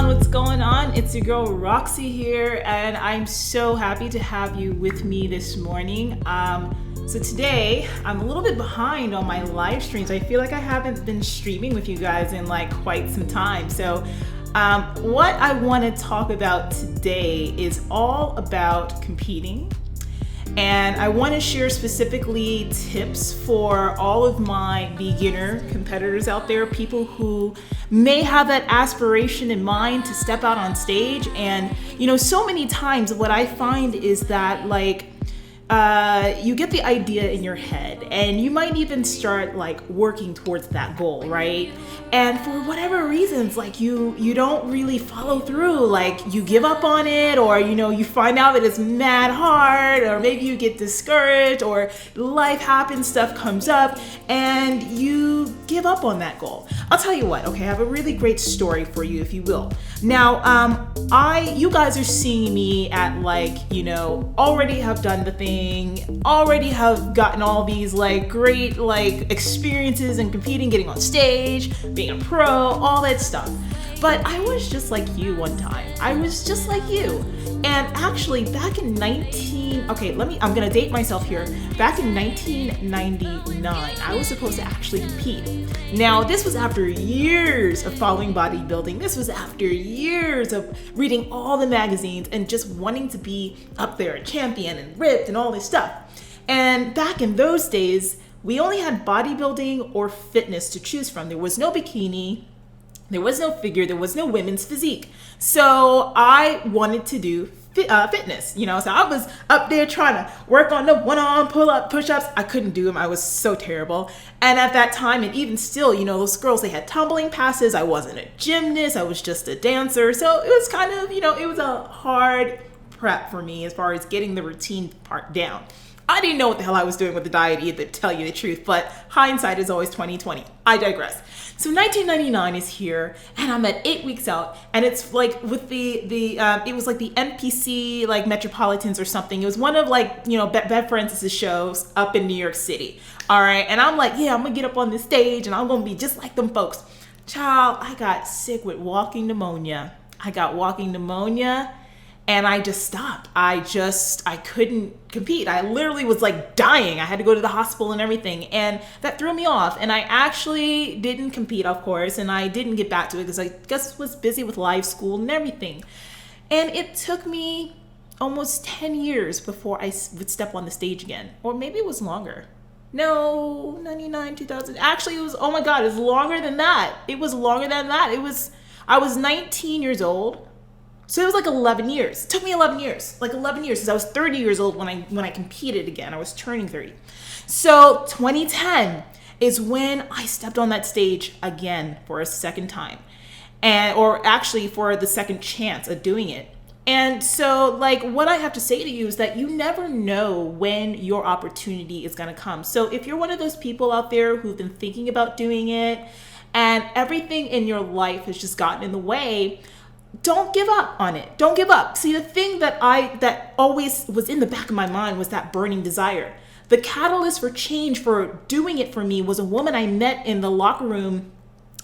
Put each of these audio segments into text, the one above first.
what's going on? It's your girl Roxie here, and I'm so happy to have you with me this morning. So today, I'm a little bit behind on my live streams. I feel like I haven't been streaming with you guys in like quite some time. So what I want to talk about today is all about competing. And I want to share specifically tips for all of my beginner competitors out there, people who may have that aspiration in mind to step out on stage. And, so many times what I find is that you get the idea in your head and you might even start working towards that goal, right? And for whatever reasons, you don't really follow through, you give up on it, or you find out that it's mad hard, or maybe you get discouraged, or life happens, stuff comes up, and you give up on that goal. I'll tell you what, okay, I have a really great story for you, if you will. Now, you guys are seeing me at already have done the thing, already have gotten all these great experiences in competing, getting on stage, being a pro, all that stuff. But I was just like you one time. I was just like you. And actually back in I'm gonna date myself here. Back in 1999, I was supposed to actually compete. Now, this was after years of following bodybuilding. This was after years of reading all the magazines and just wanting to be up there, a champion and ripped and all this stuff. And back in those days, we only had bodybuilding or fitness to choose from. There was no bikini, there was no figure, there was no women's physique. So I wanted to do fitness, so I was up there trying to work on the one-arm pull-up, push-ups. I couldn't do them. I was so terrible. And at that time, and even still, those girls, they had tumbling passes. I wasn't a gymnast. I was just a dancer. So it was kind of, it was a hard prep for me as far as getting the routine part down. I didn't know what the hell I was doing with the diet either, to tell you the truth, but hindsight is always 20/20. I digress. So 1999 is here, and I'm at 8 weeks out, and it's with it was the NPC Metropolitans or something. It was one of Bev Francis's shows up in New York City. All right, and I'm yeah, I'm gonna get up on this stage, and I'm gonna be just like them folks. Child, I got sick with walking pneumonia. And I just stopped. I couldn't compete. I literally was dying. I had to go to the hospital and everything. And that threw me off. And I actually didn't compete, of course. And I didn't get back to it because I just was busy with live school and everything. And it took me almost 10 years before I would step on the stage again. Or maybe it was longer. No, 99, 2000. Actually, it was, oh my God, it was longer than that. I was 19 years old. So it was 11 years. It took me 11 years, 11 years, because I was 30 years old when I competed again. I was turning 30. So 2010 is when I stepped on that stage again for a second time, or actually for the second chance of doing it. And so what I have to say to you is that you never know when your opportunity is going to come. So if you're one of those people out there who've been thinking about doing it and everything in your life has just gotten in the way, don't give up on it. Don't give up. See, the thing that always was in the back of my mind was that burning desire. The catalyst for change, for doing it for me, was a woman I met in the locker room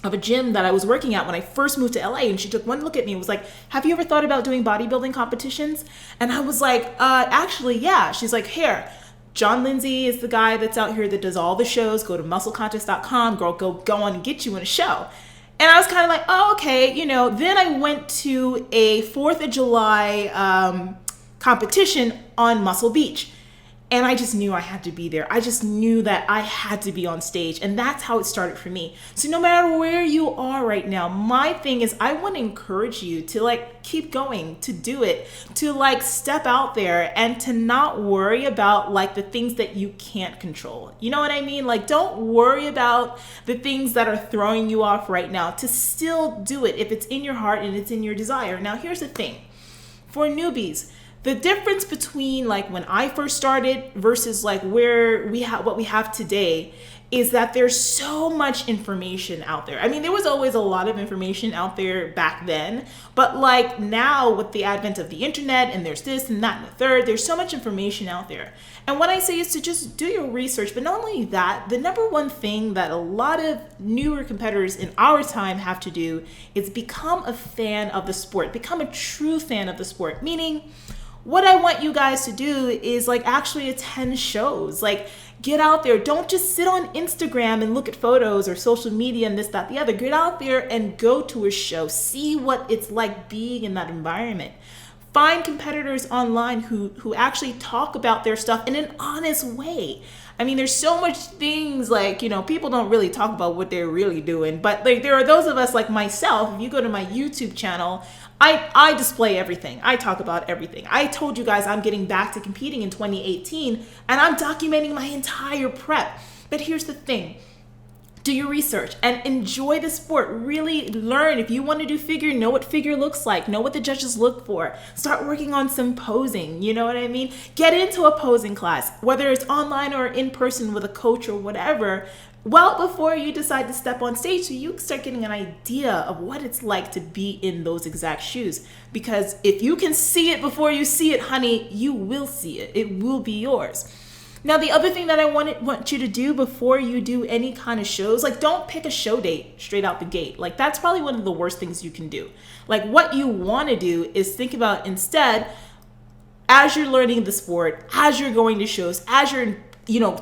of a gym that I was working at when I first moved to LA. And she took one look at me and was like, "Have you ever thought about doing bodybuilding competitions?" And I was like, actually, yeah. She's like, "Here, John Lindsay is the guy that's out here that does all the shows. Go to musclecontest.com. Girl, go on and get you in a show." And I was kind of like, oh, okay, Then I went to a 4th of July competition on Muscle Beach. And I just knew I had to be there. I just knew that I had to be on stage. And that's how it started for me. So no matter where you are right now, my thing is I want to encourage you to keep going, to do it, to step out there and to not worry about the things that you can't control. You know what I mean? Don't worry about the things that are throwing you off right now, to still do it if it's in your heart and it's in your desire. Now, here's the thing. For newbies, the difference between when I first started versus what we have today is that there's so much information out there. I mean, there was always a lot of information out there back then, but like now with the advent of the internet and there's this and that and the third, there's so much information out there. And what I say is to just do your research, but not only that, the number one thing that a lot of newer competitors in our time have to do is become a fan of the sport, become a true fan of the sport, meaning what I want you guys to do is like actually attend shows, like get out there. Don't just sit on Instagram and look at photos or social media and this, that, the other. Get out there and go to a show. See what it's like being in that environment. Find competitors online who actually talk about their stuff in an honest way. I mean, there's so much things like, people don't really talk about what they're really doing, but like there are those of us like myself, if you go to my YouTube channel, I display everything. I talk about everything. I told you guys I'm getting back to competing in 2018 and I'm documenting my entire prep. But here's the thing. Do your research and enjoy the sport. Really learn. If you want to do figure, know what figure looks like. Know what the judges look for. Start working on some posing. You know what I mean? Get into a posing class, whether it's online or in person with a coach or whatever, well before you decide to step on stage, so you start getting an idea of what it's like to be in those exact shoes. Because if you can see it before you see it, honey, you will see it. It will be yours. Now, the other thing that I want you to do before you do any kind of shows, like don't pick a show date straight out the gate. Like that's probably one of the worst things you can do. Like what you want to do is think about instead, as you're learning the sport, as you're going to shows, as you're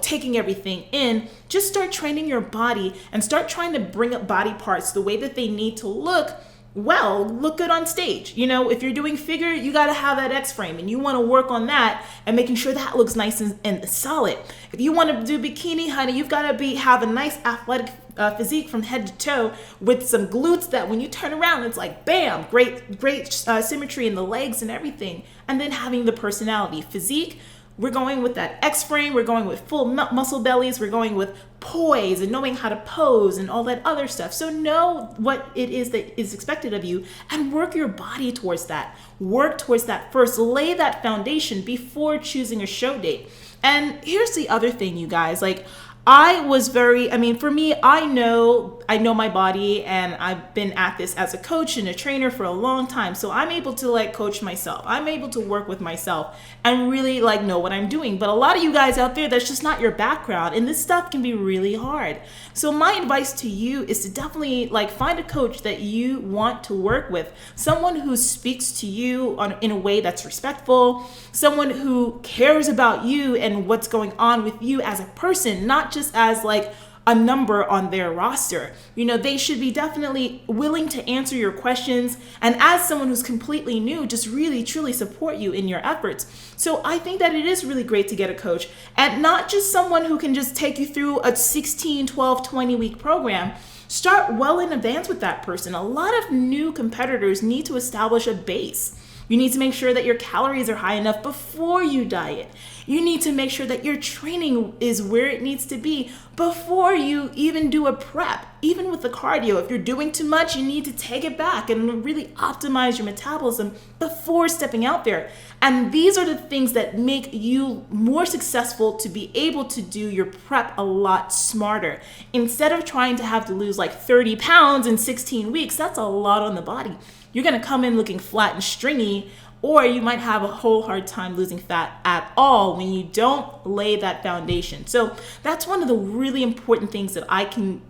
taking everything in, just start training your body and start trying to bring up body parts the way that they need to look good on stage. If you're doing figure, you got to have that X frame and you want to work on that and making sure that looks nice and solid. If you want to do bikini, honey, you've got to have a nice athletic physique from head to toe with some glutes that when you turn around, it's like, bam, great symmetry in the legs and everything. And then having the personality. Physique, we're going with that X frame, we're going with full muscle bellies, we're going with poise and knowing how to pose and all that other stuff. So know what it is that is expected of you and work your body towards that. Work towards that first. Lay that foundation before choosing a show date. And here's the other thing, you guys, like for me, I know my body and I've been at this as a coach and a trainer for a long time. So I'm able to like coach myself. I'm able to work with myself and really like know what I'm doing. But a lot of you guys out there, that's just not your background. And this stuff can be really hard. So my advice to you is to definitely like find a coach that you want to work with. Someone who speaks to you in a way that's respectful. Someone who cares about you and what's going on with you as a person, not just as like a number on their roster. They should be definitely willing to answer your questions and as someone who's completely new, just really truly support you in your efforts. So I think that it is really great to get a coach and not just someone who can just take you through a 16, 12, 20 week program. Start well in advance with that person. A lot of new competitors need to establish a base. You need to make sure that your calories are high enough before you diet. You need to make sure that your training is where it needs to be before you even do a prep. Even with the cardio, if you're doing too much, you need to take it back and really optimize your metabolism before stepping out there. And these are the things that make you more successful to be able to do your prep a lot smarter. Instead of trying to have to lose like 30 pounds in 16 weeks, that's a lot on the body. You're going to come in looking flat and stringy, or you might have a whole hard time losing fat at all when you don't lay that foundation. So that's one of the really important things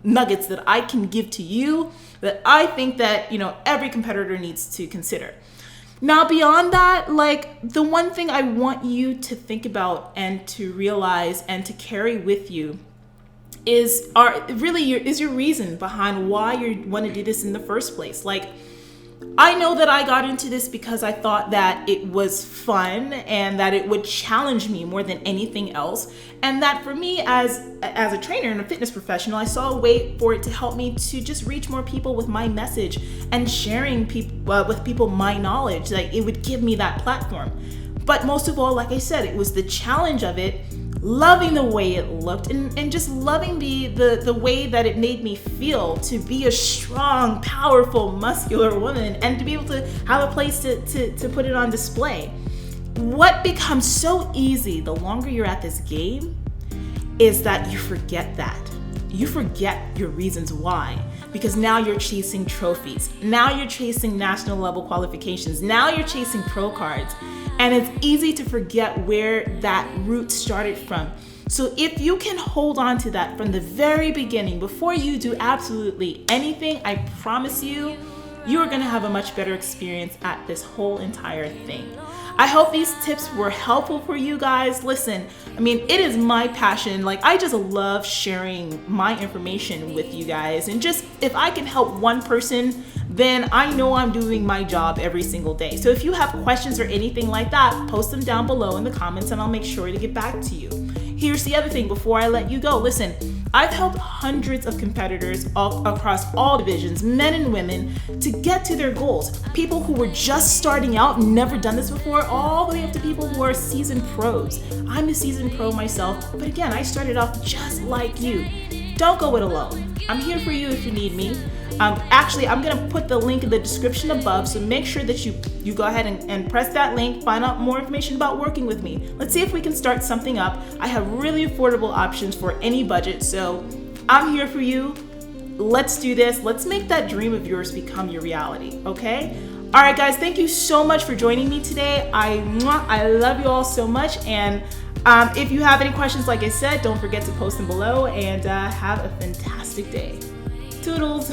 nuggets that I can give to you that I think that, every competitor needs to consider. Now, beyond that, like the one thing I want you to think about and to realize and to carry with you is your reason behind why you want to do this in the first place. Like, I know that I got into this because I thought that it was fun and that it would challenge me more than anything else. And that for me as a trainer and a fitness professional, I saw a way for it to help me to just reach more people with my message and sharing with people my knowledge. Like it would give me that platform. But most of all, like I said, it was the challenge of it, loving the way it looked and just loving the way that it made me feel to be a strong, powerful, muscular woman and to be able to have a place to put it on display. What becomes so easy the longer you're at this game is that you forget that. you forget your reasons why, because now you're chasing trophies. Now you're chasing national level qualifications. Now you're chasing pro cards. And it's easy to forget where that root started from. So if you can hold on to that from the very beginning, before you do absolutely anything, I promise you, you're gonna have a much better experience at this whole entire thing. I hope these tips were helpful for you guys. Listen, I mean, it is my passion. Like, I just love sharing my information with you guys. And just, if I can help one person, then I know I'm doing my job every single day. So if you have questions or anything like that, post them down below in the comments and I'll make sure to get back to you. Here's the other thing before I let you go. Listen, I've helped hundreds of competitors across all divisions, men and women, to get to their goals. People who were just starting out, never done this before, all the way up to people who are seasoned pros. I'm a seasoned pro myself, but again, I started off just like you. Don't go it alone. I'm here for you if you need me. Actually, I'm gonna put the link in the description above, so make sure that you go ahead and press that link, find out more information about working with me. Let's see if we can start something up. I have really affordable options for any budget, so I'm here for you. Let's do this. Let's make that dream of yours become your reality, okay? All right, guys, thank you so much for joining me today. I love you all so much, and if you have any questions, like I said, don't forget to post them below, and have a fantastic day. Toodles!